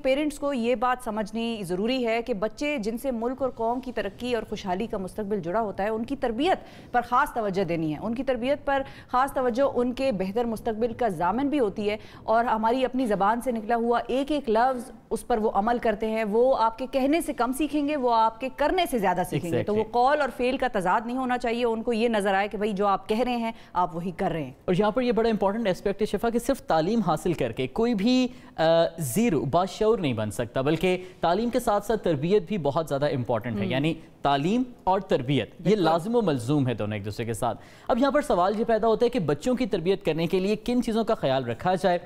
Parents کو یہ بات سمجھنی ضروری ہے کہ بچے جن سے ملک اور قوم کی ترقی اور خوشحالی کا مستقبل جڑا ہوتا ہے ان کی تربیت پر خاص توجہ دینی ہے، ان کی تربیت پر خاص توجہ ان کے بہتر مستقبل کا ضامن بھی ہوتی ہے، اور ہماری اپنی زبان سے نکلا ہوا ایک ایک لفظ اس پر وہ عمل کرتے ہیں، وہ آپ کے کہنے سے کم سیکھیں گے، وہ آپ کے کرنے سے زیادہ سیکھیں گے. تو وہ قول اور فعل کا تضاد نہیں ہونا چاہیے، ان کو یہ نظر آئے کہ بھئی جو آپ کہہ رہے ہیں آپ وہی کر رہے ہیں. اور یہاں پر یہ بڑا امپورٹنٹ ایسپیکٹ ہے شفا کہ صرف تعلیم حاصل کر کے کوئی بھی زیرو باشعور نہیں بن سکتا، بلکہ تعلیم کے ساتھ ساتھ تربیت بھی بہت زیادہ امپورٹنٹ ہے. یعنی تعلیم اور تربیت یہ لازم و ملزوم ہے دونوں ایک دوسرے کے ساتھ. اب یہاں پر سوال یہ پیدا ہوتا ہے کہ بچوں کی تربیت کرنے کے لیے کن چیزوں کا خیال رکھا جائے،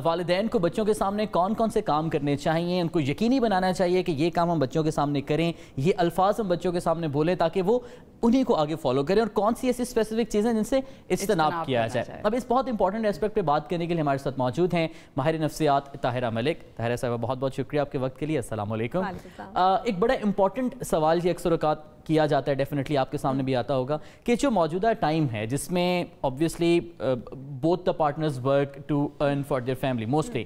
والدین کو بچوں کے سامنے کون کون سے کام کرنے چاہیے، ان کو یقینی بنانا چاہیے کہ یہ کام ہم بچوں کے سامنے کریں، یہ الفاظ ہم بچوں کے سامنے بولیں تاکہ وہ انہی کو آگے فالو کریں، اور کون سی ایسی اسپیسیفک چیزیں جن سے اجتناب کیا جائے. اب اس بہت امپورٹنٹ اسپیکٹ پہ بات کرنے کے لیے ہمارے ساتھ موجود ہیں ماہر نفسیات طاہرہ ملک. طاہرہ صاحبہ بہت بہت شکریہ آپ کے وقت کے لیے. السلام علیکم. ایک بڑا امپورٹنٹ سوال یہ اکثر اوقات کیا جاتا ہے، ڈیفینیٹلی آپ کے سامنے بھی آتا ہوگا، کہ جو موجودہ ٹائم ہے جس میں obviously both the partners work to earn for their family mostly،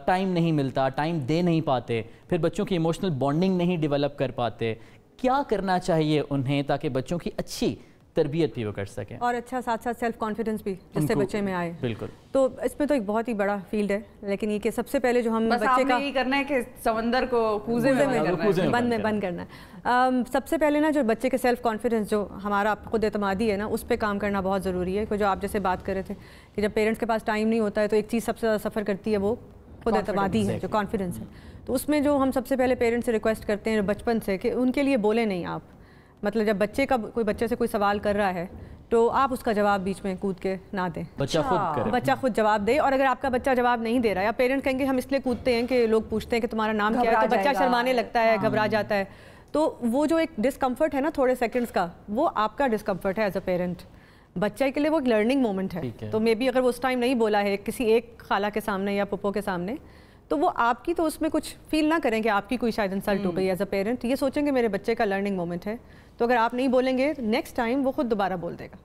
time نہیں ملتا، ٹائم دے نہیں پاتے، پھر بچوں کی ایموشنل بانڈنگ نہیں ڈیولپ کر پاتے. کیا کرنا چاہیے انہیں تاکہ بچوں کی اچھی تربیت بھی وہ کر سکیں اور اچھا ساتھ ساتھ سیلف کانفیڈنس بھی جس سے بچے میں آئے؟ بالکل. تو اس میں تو ایک بہت ہی بڑا فیلڈ ہے، لیکن یہ کہ سب سے پہلے جو ہم بچے کا یہ کرنا ہے کہ سمندر کو کوزے میں بند کرنا ہے. سب سے پہلے نا جو بچے کے سیلف کانفیڈنس، جو ہمارا خود اعتمادی ہے نا، اس پہ کام کرنا بہت ضروری ہے. جو آپ جیسے بات کر رہے تھے کہ جب پیرنٹس کے پاس ٹائم نہیں ہوتا ہے تو ایک چیز سب سے زیادہ سفر کرتی ہے وہ خود اعتمادی ہے، جو کانفیڈنس ہے. تو اس میں جو ہم سب سے پہلے پیرنٹس سے ریکویسٹ کرتے ہیں بچپن سے کہ ان کے لیے بولیں نہیں آپ. مطلب جب بچے سے کوئی سوال کر رہا ہے تو آپ اس کا جواب بیچ میں کود کے نہ دیں، بچہ خود جواب دے. اور اگر آپ کا بچہ جواب نہیں دے رہا ہے، یا پیرنٹ کہیں گے ہم اس لیے کودتے ہیں کہ لوگ پوچھتے ہیں کہ تمہارا نام کیا ہے، تو بچہ شرمانے لگتا ہے، گھبرا جاتا ہے. تو وہ جو ایک ڈسکمفرٹ ہے نا تھوڑے سیکنڈز کا، وہ آپ کا ڈسکمفرٹ ہے ایز اے پیرنٹ. بچہ کے لیے وہ ایک لرننگ مومنٹ ہے. تو مے بی اگر وہ اس ٹائم نہیں بولا ہے کسی ایک خالہ کے سامنے یا پپو کے سامنے، تو وہ آپ کی تو اس میں کچھ فیل نہ کریں کہ آپ کی کوئی شاید انسلٹ ہو گئی ایز اے پیرنٹ. یہ سوچیں کہ میرے بچے کا لرننگ مومنٹ ہے. تو اگر آپ نہیں بولیں گے نیکسٹ ٹائم وہ خود دوبارہ بول دے گا.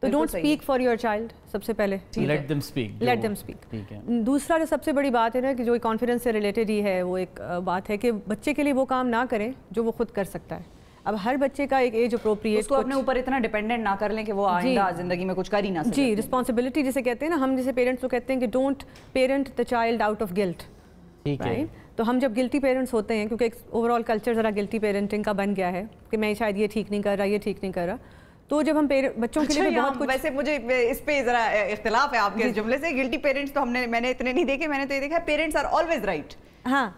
تو don't speak for your child. سب سے پہلے لیٹ دیم اسپیک. دوسرا جو سب سے بڑی بات ہے نا کہ جو کانفیڈنس سے ریلیٹڈ ہی ہے، وہ ایک بات ہے کہ بچے کے لیے وہ کام نہ کریں جو وہ خود کر سکتا ہے. اب ہر بچے کا ایک ایج اپروپریٹ، اس کو اپنے اوپر اتنا ڈیپینڈنٹ نہ کر لیں کہ وہ آئندہ زندگی میں کچھ کر ہی نہ سکے. جی، رسپانسبلٹی جسے کہتے ہیں نا، ہم جسے پیرنٹس کو کہتے ہیں کہ don't parent the child out of guilt. تو ہم جب گلٹی پیرنٹس ہوتے ہیں، کیونکہ ایک اوور آل کلچر ذرا گلٹی پیرنٹنگ کا بن گیا ہے کہ میں شاید یہ ٹھیک نہیں کر رہا، یہ ٹھیک نہیں کر رہا. تو جب ہم بچوں کے لیے بہت کچھ، ویسے مجھے اس پہ ذرا اختلاف ہے آپ کے جملے سے. گلٹی پیرنٹس تو میں نے اتنے نہیں دیکھے، میں نے تو یہ دیکھا پیرنٹس آر آلویز رائٹ. ہاں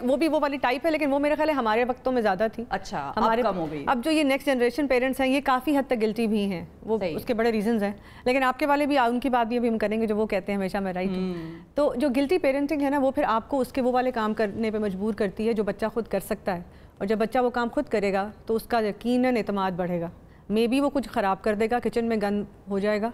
وہ بھی وہ والی ٹائپ ہے، لیکن وہ میرے خیال ہے ہمارے وقتوں میں زیادہ تھی. اچھا، ہمارے کم ہو گئی. اب جو یہ نیکسٹ جنریشن پیرنٹس ہیں یہ کافی حد تک گلٹی بھی ہیں، وہ اس کے بڑے ریزنز ہیں. لیکن آپ کے والے بھی، ان کی بات بھی ابھی ہم کریں گے جو وہ کہتے ہیں ہمیشہ میں رائٹ ہوں. تو جو گلٹی پیرنٹنگ ہے نا، وہ پھر آپ کو اس کے وہ والے کام کرنے پہ مجبور کرتی ہے جو بچہ خود کر سکتا ہے. اور جب بچہ وہ کام خود کرے گا تو اس کا یقیناً اعتماد بڑھے گا. مے بی وہ کچھ خراب کر دے گا، کچن میں گند ہو جائے گا،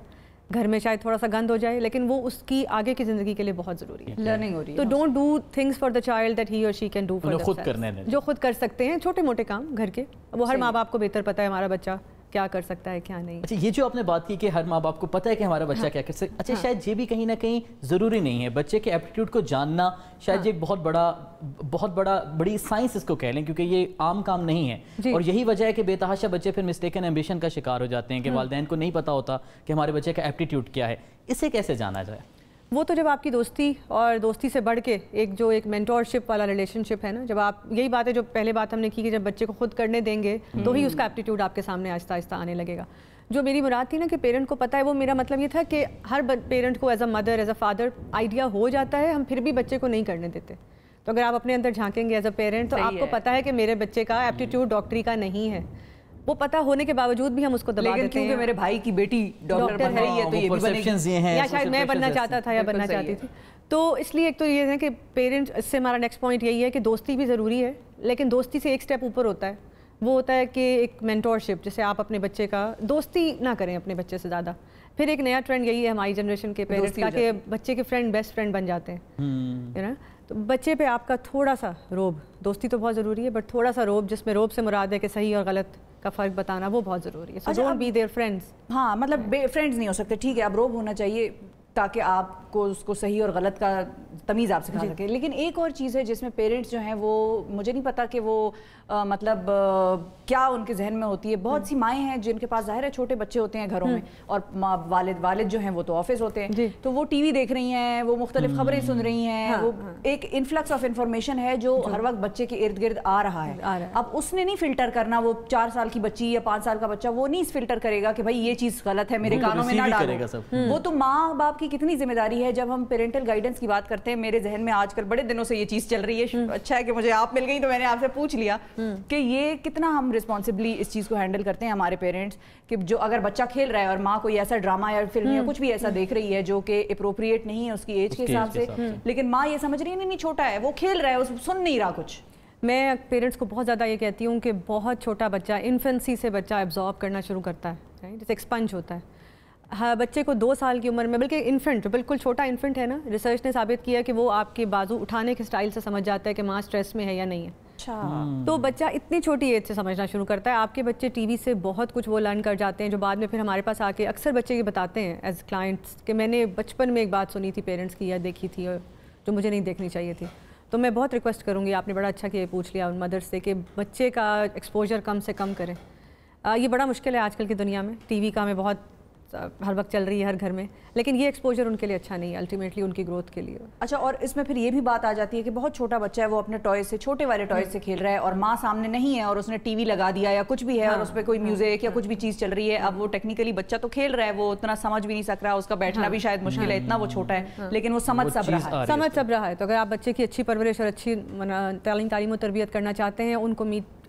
گھر میں شاید تھوڑا سا گند ہو جائے، لیکن وہ اس کی آگے کی زندگی کے لیے بہت ضروری ہے. لرننگ ہو رہی ہے. تو don't do things for the child that he اور شی کین ڈو فار خود کرنے دیں، جو خود کر سکتے ہیں. چھوٹے موٹے کام گھر کے، وہ ہر ماں باپ کو بہتر پتہ ہے ہمارا بچہ کیا کر سکتا ہے کیا نہیں. اچھا، یہ جو آپ نے بات کی کہ ہر ماں باپ کو پتہ ہے کہ ہمارا بچہ کیا کر سکتا ہے، اچھا شاید یہ بھی کہیں نہ کہیں ضروری نہیں ہے. بچے کے ایپٹیٹیوڈ کو جاننا شاید یہ بہت بڑی سائنس اس کو کہہ لیں، کیونکہ یہ عام کام نہیں ہے. اور یہی وجہ ہے کہ بے تحاشا بچے پھر مسٹیکن ایمبیشن کا شکار ہو جاتے ہیں کہ والدین کو نہیں پتہ ہوتا کہ ہمارے بچے کا ایپٹیٹیوڈ کیا ہے. اسے کیسے جانا جائے؟ وہ تو جب آپ کی دوستی اور دوستی سے بڑھ کے ایک مینٹورشپ والا ریلیشن شپ ہے نا، جب آپ، یہی بات ہے جو پہلے بات ہم نے کی کہ جب بچے کو خود کرنے دیں گے تو ہی اس کا ایپٹیٹیوڈ آپ کے سامنے آہستہ آہستہ آنے لگے گا. جو میری مراد تھی نا کہ پیرنٹ کو پتہ ہے، وہ میرا مطلب یہ تھا کہ ہر پیرنٹ کو as a mother, as a father idea ہو جاتا ہے، ہم پھر بھی بچے کو نہیں کرنے دیتے. تو اگر آپ اپنے اندر جھانکیں گے ایز اے پیرنٹ تو آپ کو پتہ ہے کہ میرے بچے کا ایپٹیٹیوڈ ڈاکٹری کا نہیں ہے. وہ پتہ ہونے کے باوجود بھی ہم اس کو دبا دیتے ہیں، کیونکہ میرے بھائی کی بیٹی ڈاکٹر بن رہی ہے تو یہ بھی بنے گی، یا شاید میں بننا چاہتا تھا یا بننا چاہتی تھی. تو اس لیے ایک تو یہ ہے کہ پیرنٹ، اس سے ہمارا نیکسٹ پوائنٹ یہی ہے کہ دوستی بھی ضروری ہے، لیکن دوستی سے ایک سٹیپ اوپر ہوتا ہے. وہ ہوتا ہے کہ ایک مینٹورشپ، جیسے آپ اپنے بچے کا دوستی نہ کریں اپنے بچے سے زیادہ. پھر ایک نیا ٹرینڈ یہی ہے ہماری جنریشن کے پیرنٹس کا کہ بچے کے فرینڈ بیسٹ فرینڈ بن جاتے ہیں. تو بچے پہ آپ کا تھوڑا سا روب، دوستی تو بہت ضروری ہے بٹ تھوڑا سا روب، جس میں روب سے مراد ہے کہ صحیح اور غلط کا فرق بتانا، وہ بہت ضروری ہے. So don't be there friends. ہاں، مطلب فرینڈس نہیں ہو سکتے، ٹھیک ہے، اب روب ہونا چاہیے تاکہ آپ کو اس کو صحیح اور غلط کا تمیز آپ سکھا سکیں. لیکن ایک اور چیز ہے جس میں پیرنٹس جو ہیں وہ مجھے نہیں پتا کہ وہ مطلب کیا ان کے ذہن میں ہوتی ہے. بہت سی مائیں ہیں جن کے پاس ظاہر ہے چھوٹے بچے ہوتے ہیں گھروں میں, اور والد جو ہیں وہ تو آفس ہوتے ہیں, تو وہ ٹی وی دیکھ رہی ہیں, وہ مختلف خبریں سن رہی ہیں, وہ ایک انفلکس آف انفارمیشن ہے جو ہر وقت بچے کے ارد گرد آ رہا ہے. اب اس نے نہیں فلٹر کرنا, وہ 4 سال کی بچی یا 5 سال کا بچہ وہ نہیں فلٹر کرے گا کہ بھائی یہ چیز غلط ہے میرے کانوں میں نہ ڈالو. وہ تو ماں باپ کی کتنی ذمہ داری ہے. جب ہم پیرنٹل گائیڈنس کی بات کرتے ہیں, میرے ذہن میں آج کل بڑے دنوں سے یہ چیز چل رہی ہے, اچھا ہے کہ مجھے آپ مل گئی تو میں نے آپ سے پوچھ لیا کہ یہ کتنا ہم رسپانسبلی اس چیز کو ہینڈل کرتے ہیں ہمارے پیرنٹس, کہ جو اگر بچہ کھیل رہا ہے اور ماں کوئی ایسا ڈرامہ یا فلم یا کچھ بھی ایسا دیکھ رہی ہے جو کہ اپروپریٹ نہیں ہے اس کی ایج کے حساب سے, لیکن ماں یہ سمجھ رہی ہے نہیں چھوٹا ہے, وہ کھیل رہا ہے, سن نہیں رہا کچھ. میں پیرنٹس کو بہت زیادہ یہ کہتی ہوں کہ بہت چھوٹا بچہ انفنسی سے بچہ ایبزارب کرنا شروع کرتا ہے, جیسے ایک اسپنج ہوتا ہے. ہاں, بچے کو 2 سال کی عمر میں, بلکہ انفنٹ جو بالکل چھوٹا انفنٹ ہے نا, ریسرچ نے ثابت کیا کہ وہ آپ کے بازو اٹھانے کے سٹائل سے سمجھ جاتا ہے کہ ماں اسٹریس میں ہے یا نہیں ہے. تو بچہ اتنی چھوٹی ایج سے سمجھنا شروع کرتا ہے. آپ کے بچے ٹی وی سے بہت کچھ وہ لرن کر جاتے ہیں جو بعد میں پھر ہمارے پاس آ کے اکثر بچے یہ بتاتے ہیں ایز کلائنٹس کہ میں نے بچپن میں ایک بات سنی تھی پیرنٹس کی یا دیکھی تھی جو مجھے نہیں دیکھنی چاہیے تھی. تو میں بہت ریکویسٹ کروں گی, آپ نے بڑا اچھا کہ پوچھ لیا ان مدرس سے, کہ بچے کا ایکسپوجر کم سے کم کریں. یہ بڑا مشکل ہے آج کل کی دنیا میں, ٹی وی کا ہمیں بہت ہر وقت چل رہی ہے ہر گھر میں, لیکن یہ ایکسپوجر ان کے لیے اچھا نہیں ہے الٹیمیٹلی ان کی گروتھ کے لیے. اچھا, اور اس میں پھر یہ بھی بات آ جاتی ہے کہ بہت چھوٹا بچہ ہے, وہ اپنے ٹوائز سے, چھوٹے والے ٹوائز سے کھیل رہا ہے اور ماں سامنے نہیں ہے اور اس نے ٹی وی لگا دیا یا کچھ بھی ہے اور اس پہ کوئی میوزک یا کچھ بھی چیز چل رہی ہے. اب وہ ٹیکنیکلی بچہ تو کھیل رہا ہے, وہ اتنا سمجھ بھی نہیں سک رہا, اس کا بیٹھنا بھی شاید مشکل ہے, اتنا وہ چھوٹا ہے, لیکن وہ سمجھ سب رہا ہے. تو اگر آپ بچے کی اچھی پرورش اور اچھی تعلیم و تربیت کرنا چاہتے ہیں,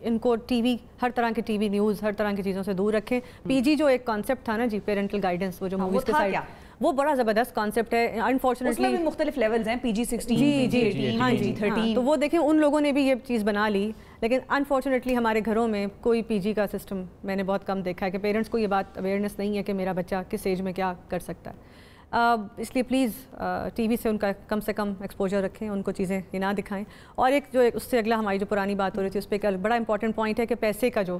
ان کو ٹی وی, ہر طرح کے ٹی وی نیوز, ہر طرح کی چیزوں سے دور رکھیں. پی جی جو ایک کانسیپٹ تھا نا جی, پیرنٹل گائیڈنس, وہ جو موویز کے سائڈ, وہ بڑا زبردست کانسیپٹ ہے. انفارچونیٹلی اس میں بھی مختلف لیولز ہیں, PG 16, جی 13, تو وہ دیکھیں ان لوگوں نے بھی یہ چیز بنا لی, لیکن انفارچونیٹلی ہمارے گھروں میں کوئی PG کا سسٹم میں نے بہت کم دیکھا ہے, کہ پیرنٹس کو یہ بات اویئرنیس نہیں ہے کہ میرا بچہ کس ایج میں کیا کر سکتا ہے. اس لیے پلیز ٹی وی سے ان کا کم ایکسپوجر رکھیں, ان کو چیزیں یہ نہ دکھائیں. اور ایک جو اس سے اگلا ہماری جو پرانی بات ہو رہی تھی اس پہ ایک بڑا امپورٹنٹ پوائنٹ ہے کہ پیسے کا جو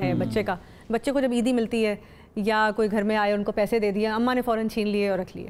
ہے بچے کو جب عیدی ملتی ہے یا کوئی گھر میں آئے ان کو پیسے دے دیا, اماں نے فوراً چھین لیے اور رکھ لیے,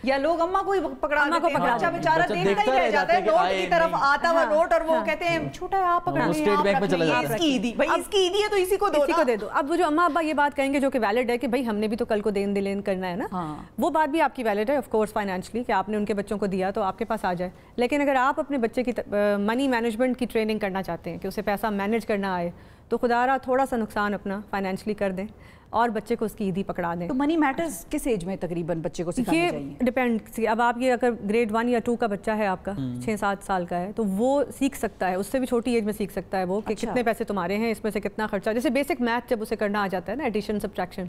یا لوگ اماں کو پکڑا دیتے ہیں, بچہ بیچارہ دیکھتا ہی رہ جاتا ہے نوٹ کی طرف آتا ہوا نوٹ, اور وہ کہتے ہیں چھوٹا ہے آپ پکڑ لیں, آپ رکھ لیں, اس کی عیدی, بھائی اس کی عیدی ہے تو اسی کو دے دو. اب وہ جو اماں ابا یہ بات کہیں گے جو کہ ویلڈ ہے کہ بھائی ہم نے بھی تو کل کو دین دلین کرنا ہے نا, وہ بات بھی آپ کی ویلڈ ہے آف کورس فائنینشلی, کہ آپ نے ان کے بچوں کو دیا تو آپ کے پاس آ جائے. لیکن اگر آپ اپنے بچے کی منی مینجمنٹ کی ٹریننگ کرنا چاہتے ہیں کہ اسے پیسہ مینیج کرنا آئے, تو خدا را تھوڑا سا نقصان اپنا فائنینشلی کر دیں اور بچے کو اس کی عیدی پکڑا دیں. تو منی میٹرز کس ایج میں تقریباً بچے کو سکھانا چاہیے؟ یہ ڈپینڈ, اب آپ یہ اگر گریڈ 1 یا 2 کا بچہ ہے آپ کا 6-7 سال کا ہے, تو وہ سیکھ سکتا ہے, اس سے بھی چھوٹی ایج میں سیکھ سکتا ہے وہ کہ کتنے پیسے تمہارے ہیں, اس میں سے کتنا خرچہ, جیسے بیسک میتھ جب اسے کرنا آ جاتا ہے نا, ایڈیشن سبٹریکشن,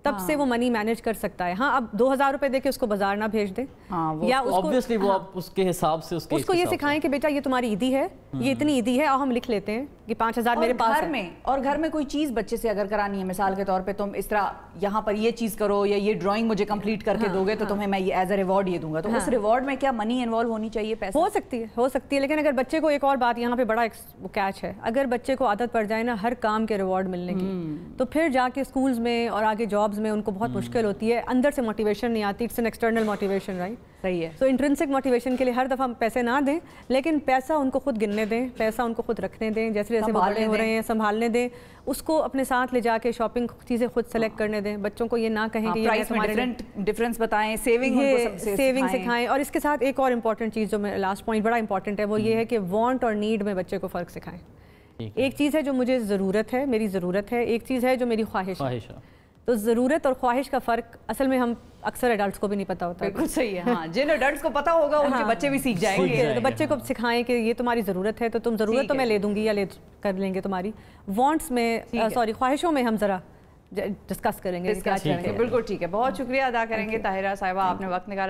تب سے وہ منی مینیج کر سکتا ہے. ہاں, اب 2000 روپے دے کے اس کو بازار نہ بھیج دیں, یا obviously وہ آپ اس کے حساب سے اس کو یہ سکھائیں کہ بیٹا یہ تمہاری عیدی ہے, یہ اتنی عیدی ہے, اور ہم لکھ لیتے ہیں کہ 5000 میرے پاس ہے. اور گھر میں کوئی چیز بچے سے اگر کرانی ہے, مثال کے طور پہ تم اس طرح یہاں پر یہ چیز کرو یا یہ ڈرائنگ مجھے کمپلیٹ کر کے دو گے تو تمہیں میں یہ ایز اے ریوارڈ یہ دوں گا, تو اس ریوارڈ میں کیا منی انوالو ہونی چاہیے؟ پیسہ ہو سکتی ہے, لیکن اگر بچے کو, ایک اور بات یہاں پہ بڑا کیچ ہے, اگر بچے کو عادت پڑ جائے نا ہر کام کے ریوارڈ ملنے کی, تو پھر جا کے اسکولز میں اور آگے جابز میں ان کو بہت مشکل ہوتی ہے, اندر سے موٹیویشن نہیں آتی, it's an external motivation, right? صحیح ہے. تو انٹرنسک موٹیویشن کے لیے ہر دفعہ پیسے نہ دیں, لیکن پیسہ ان کو خود گننے دیں, پیسہ ان کو خود رکھنے دیں, جیسے وہ بڑے ہو رہے ہیں سنبھالنے دیں, اس کو اپنے ساتھ لے جا کے شاپنگ چیزیں خود سلیکٹ کرنے دیں. بچوں کو یہ نہ کہیں کہ یہ تمہارے ڈفرینس بتائیں, سیونگ سکھائیں. اور اس کے ساتھ ایک اور امپورٹنٹ چیز جو میں لاسٹ پوائنٹ بڑا امپورٹنٹ ہے, وہ یہ ہے کہ وانٹ اور نیڈ میں بچے کو فرق سکھائیں. ایک چیز ہے جو مجھے ضرورت ہے, میری ضرورت ہے, ایک چیز ہے جو میری خواہش ہے. تو ضرورت اور خواہش کا فرق اصل میں ہم اکثر ایڈلٹس کو بھی نہیں پتہ ہوتا. بالکل صحیح ہے, ہاں, جن ایڈلٹس کو پتہ ہوگا ان کے بچے بھی سیکھ جائیں گے. تو بچے کو سکھائیں کہ یہ تمہاری ضرورت ہے, تو تم ضرورت تو میں لے دوں گی یا لے کر لیں گے, تمہاری وانٹس میں خواہشوں میں ہم ذرا ڈسکس کریں گے. بالکل ٹھیک ہے, بہت شکریہ ادا کریں گے طاہرہ صاحبہ, آپ نے وقت نکالا.